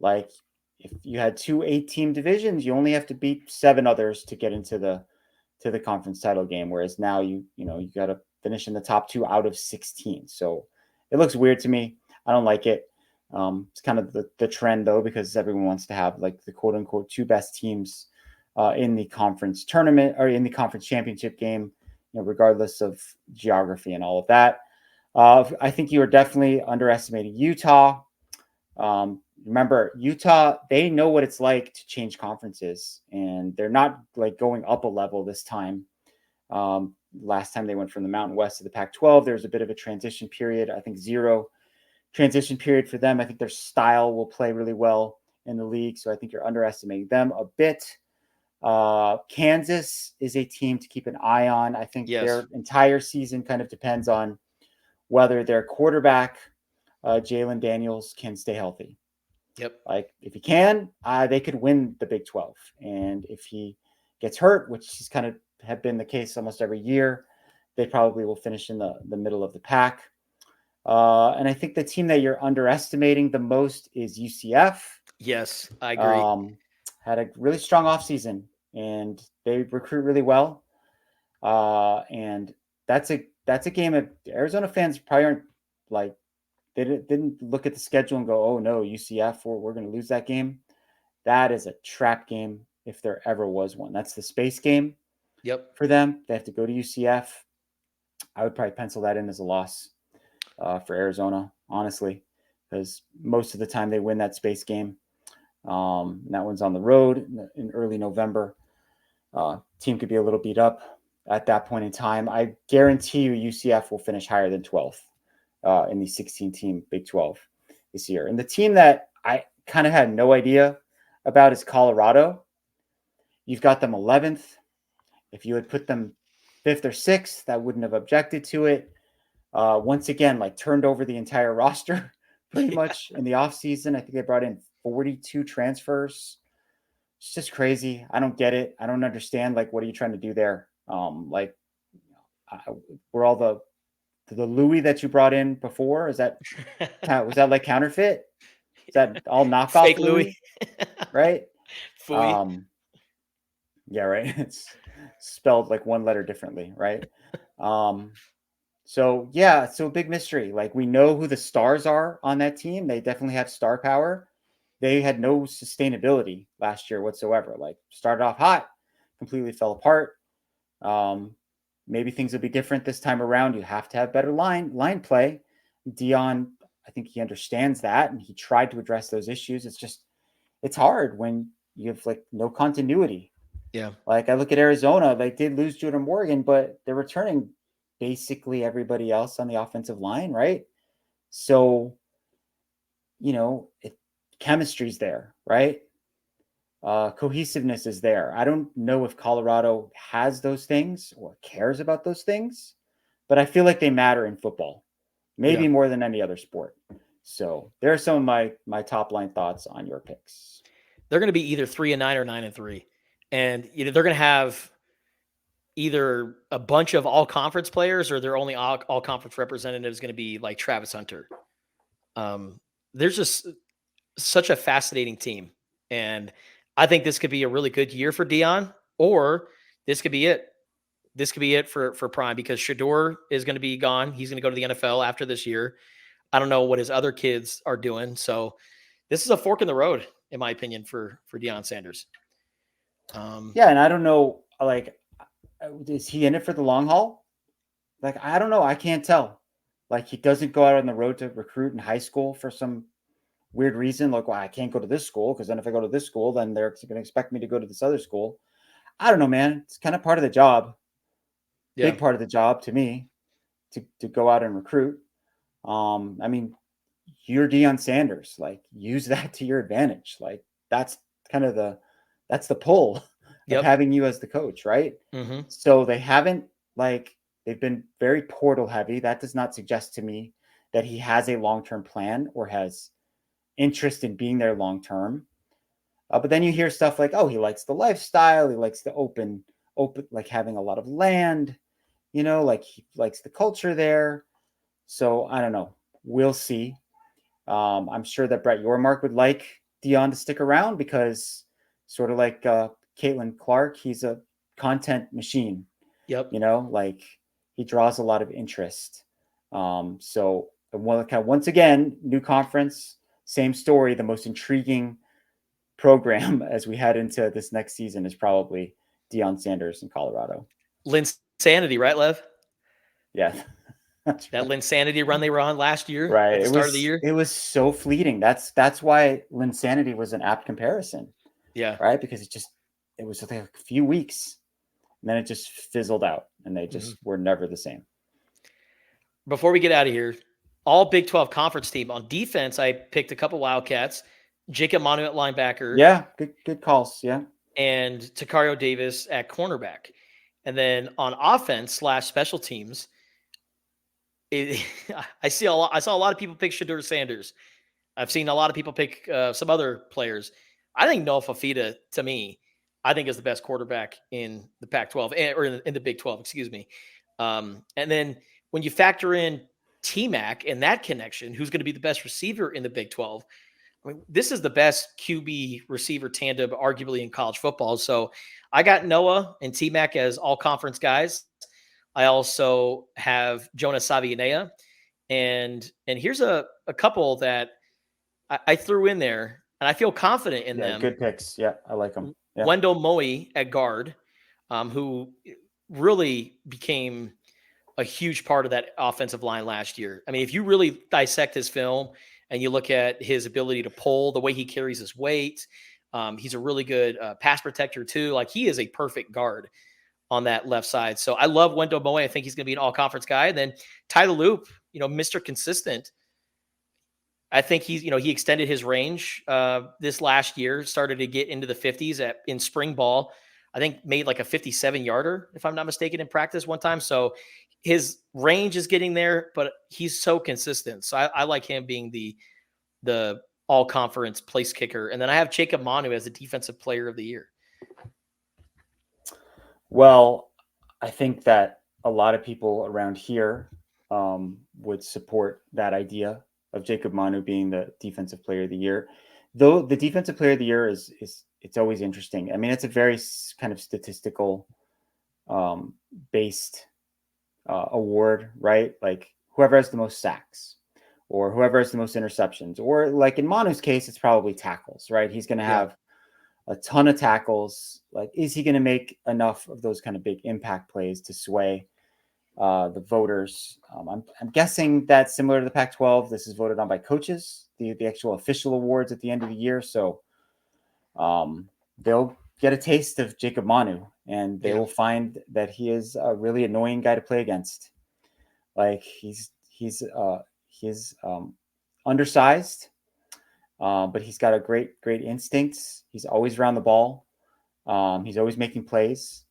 Like if you had 2 8-team divisions, you only have to beat 7 others to get into the conference title game. Whereas now you got to finish in the top 2 out of 16. So it looks weird to me. I don't like it. It's kind of the trend though, because everyone wants to have like the quote unquote 2 best teams in the conference tournament or in the conference championship game, regardless of geography and all of that. I think you are definitely underestimating Utah. Remember, Utah, they know what it's like to change conferences, and they're not like going up a level this time. Last time they went from the Mountain West to the Pac-12, there's a bit of a transition period. I think 0 transition period for them. I think their style will play really well in the league, so I think you're underestimating them a bit. Kansas is a team to keep an eye on. I think their entire season kind of depends on whether their quarterback, Jalen Daniels, can stay healthy. Yep. Like if he can, they could win the Big 12. And if he gets hurt, which is kind of have been the case almost every year, they probably will finish in the middle of the pack. And I think the team that you're underestimating the most is UCF. Yes, I agree. Had a really strong offseason, and they recruit really well. And that's a game that Arizona fans probably aren't like, they didn't look at the schedule and go, oh no, UCF, we're going to lose that game. That is a trap game if there ever was one. That's the space game. Yep. For them. They have to go to UCF. I would probably pencil that in as a loss for Arizona, honestly, because most of the time they win that space game. And that one's on the road in early November. Team could be a little beat up at that point in time. I guarantee you UCF will finish higher than 12th in the 16-team Big 12 this year. And the team that I kind of had no idea about is Colorado. You've got them 11th. If you had put them 5th or 6th, I wouldn't have objected to it. Once again, like turned over the entire roster pretty much in the offseason. I think they brought in 42 transfers. It's just crazy. I don't get it. I don't understand. Like, what are you trying to do there? Were all the Louis that you brought in before? Was that like counterfeit? Is that all knockoff Fake Louis? Right? Fooey. Yeah, right. It's spelled like one letter differently, right? So yeah, so big mystery. Like we know who the stars are on that team. They definitely have star power. They had no sustainability last year whatsoever. Like started off hot, completely fell apart. Um, maybe things will be different this time around. You have to have better line play. Dion, I think he understands that, and he tried to address those issues. It's hard when you have like no continuity. Yeah. Like I look at Arizona, they did lose Jordan Morgan, but they're returning basically everybody else on the offensive line, right? So, chemistry's there, right? Cohesiveness is there. I don't know if Colorado has those things or cares about those things, but I feel like they matter in football, maybe Yeah. more than any other sport. So there are some of my top line thoughts on your picks. They're going to be either 3-9 or 9-3. And they're going to have either a bunch of all conference players or their only all conference representative is going to be like Travis Hunter. There's just such a fascinating team. And I think this could be a really good year for Dion, or this could be it. This could be it for Prime, because Shador is going to be gone. He's going to go to the NFL after this year. I don't know what his other kids are doing. So this is a fork in the road, in my opinion, for Deion Sanders. Yeah, and I don't know, like, is he in it for the long haul? Like, I don't know. I can't tell. Like, he doesn't go out on the road to recruit in high school for some weird reason. Like, well, I can't go to this school because then if I go to this school, then they're going to expect me to go to this other school. I don't know, man. It's kind of part of the job, Yeah. big part of the job to me, to go out and recruit. I mean, you're Deion Sanders. Like, use that to your advantage. Like, that's kind of that's the pull of Yep. having you as the coach, right? Mm-hmm. So they haven't, like, they've been very portal heavy. That does not suggest to me that he has a long-term plan or has interest in being there long-term. But then you hear stuff like, oh, he likes the lifestyle. He likes the open, like having a lot of land, like he likes the culture there. So I don't know. We'll see. I'm sure that Brett Yormark would like Dion to stick around because sort of like Caitlin Clark, he's a content machine. Yep. Like he draws a lot of interest. So once again, new conference, same story. The most intriguing program as we head into this next season is probably Deion Sanders in Colorado. Linsanity, right, Lev? Yeah. That right. Linsanity run they were on last year, right? At the start of the year. It was so fleeting. That's why Linsanity was an apt comparison. Yeah. Right, because it was like a few weeks, and then it just fizzled out, and they just were never the same. Before we get out of here, all Big 12 conference team on defense, I picked a couple Wildcats, Jacob Manu at linebacker. Yeah, good calls. Yeah, and Takario Davis at cornerback. And then on offense / special teams, I saw a lot of people pick Shador Sanders. I've seen a lot of people pick some other players. I think Noah Fafita, to me, I think is the best quarterback in the Pac-12 or in the Big 12, excuse me. And then when you factor in T-Mac and that connection, who's going to be the best receiver in the Big 12? I mean, this is the best QB receiver tandem, arguably, in college football. So I got Noah and T-Mac as all conference guys. I also have Jonas Savianea. And here's a couple that I threw in there, and I feel confident in them. Good picks. Yeah, I like them. Yeah. Wendell Moe at guard, who really became a huge part of that offensive line last year. I mean, if you really dissect his film and you look at his ability to pull, the way he carries his weight, he's a really good pass protector too. Like, he is a perfect guard on that left side. So I love Wendell Moe. I think he's going to be an all-conference guy. And then Tyler Loop, Mr. Consistent. I think he extended his range this last year, started to get into the 50s in spring ball. I think made like a 57-yarder, if I'm not mistaken, in practice one time. So his range is getting there, but he's so consistent. So I like him being the all-conference place kicker. And then I have Jacob Manu as the defensive player of the year. Well, I think that a lot of people around here would support that idea of Jacob Manu being the defensive player of the year. Though the defensive player of the year is it's always interesting. I mean, it's a very kind of statistical based award, right? Like whoever has the most sacks or whoever has the most interceptions, or like in Manu's case, it's probably tackles, right? He's going to Yeah. have a ton of tackles. Like, is he going to make enough of those kind of big impact plays to sway the voters? I'm guessing that's similar to the Pac-12. This is voted on by coaches, the actual official awards at the end of the year. So they'll get a taste of Jacob Manu, and they will find that he is a really annoying guy to play against. Like he's undersized, but he's got a great instincts. He's always around the ball. He's always making plays,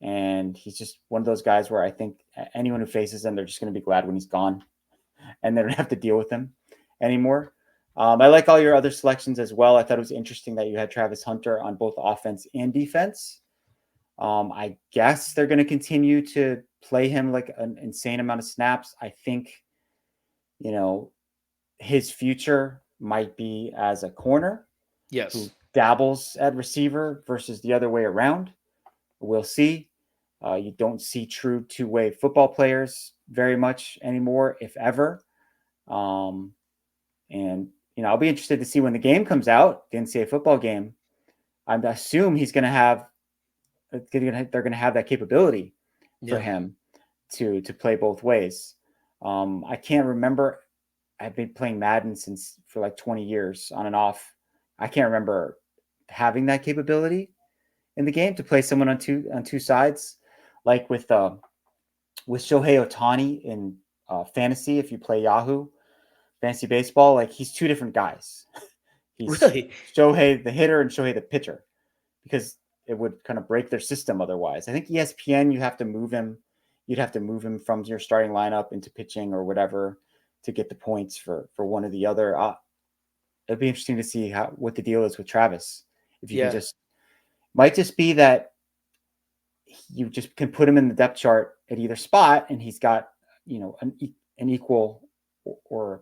and he's just one of those guys where I think anyone who faces him, they're just going to be glad when he's gone, and they don't have to deal with him anymore. I like all your other selections as well. I thought it was interesting that you had Travis Hunter on both offense and defense. I guess they're going to continue to play him like an insane amount of snaps. I think, his future might be as a corner who dabbles at receiver versus the other way around. We'll see. You don't see true two-way football players very much anymore, if ever. And I'll be interested to see when the game comes out, the NCAA football game. I assume he's going to have. They're going to have that capability for him to play both ways. I can't remember. I've been playing Madden for like 20 years on and off. I can't remember having that capability in the game to play someone on two sides, like with Shohei Ohtani in fantasy. If you play Yahoo Fantasy Baseball, like he's two different guys. He's really Shohei the hitter and Shohei the pitcher, because it would kind of break their system otherwise. I think ESPN, you'd have to move him from your starting lineup into pitching or whatever to get the points for one or the other. It'd be interesting to see what the deal is with Travis. If you can might just be that you just can put him in the depth chart at either spot, and he's got an equal or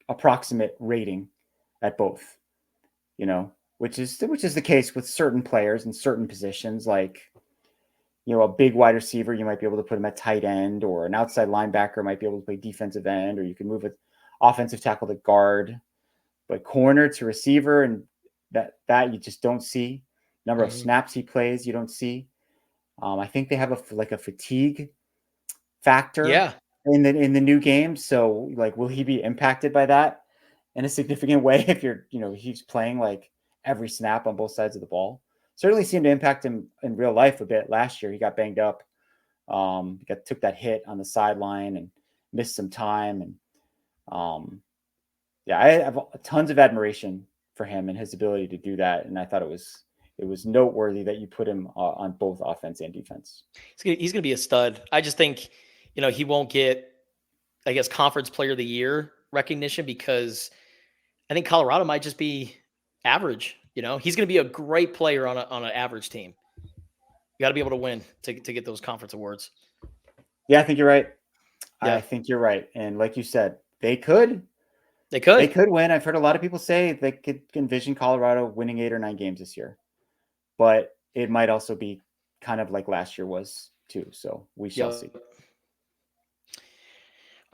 approximate rating at both. Which is the case with certain players in certain positions, like a big wide receiver, you might be able to put him at tight end, or an outside linebacker might be able to play defensive end, or you can move an offensive tackle to guard, but corner to receiver, and that you just don't see. Number of snaps he plays, you don't see. I think they have a fatigue factor in the new game. So like, will he be impacted by that in a significant way if he's playing like every snap on both sides of the ball? Certainly seemed to impact him in real life a bit last year. He got banged up. Took that hit on the sideline and missed some time. And I have tons of admiration for him and his ability to do that. And I thought it was noteworthy that you put him on both offense and defense. He's going to be a stud. I just think, he won't get, I guess, Conference Player of the Year recognition because I think Colorado might just be average. He's going to be a great player on an average team. You got to be able to win to get those conference awards. Yeah, I think you're right. Yeah. I think you're right. And like you said, they could win. I've heard a lot of people say they could envision Colorado winning 8 or 9 games this year, but it might also be kind of like last year was too. So we shall see.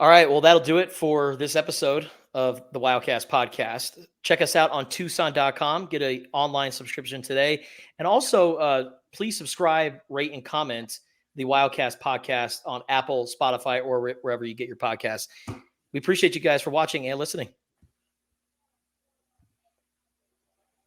All right. Well, that'll do it for this episode of the Wildcast podcast. Check us out on Tucson.com. Get an online subscription today. And also, please subscribe, rate, and comment the Wildcast podcast on Apple, Spotify, or wherever you get your podcasts. We appreciate you guys for watching and listening.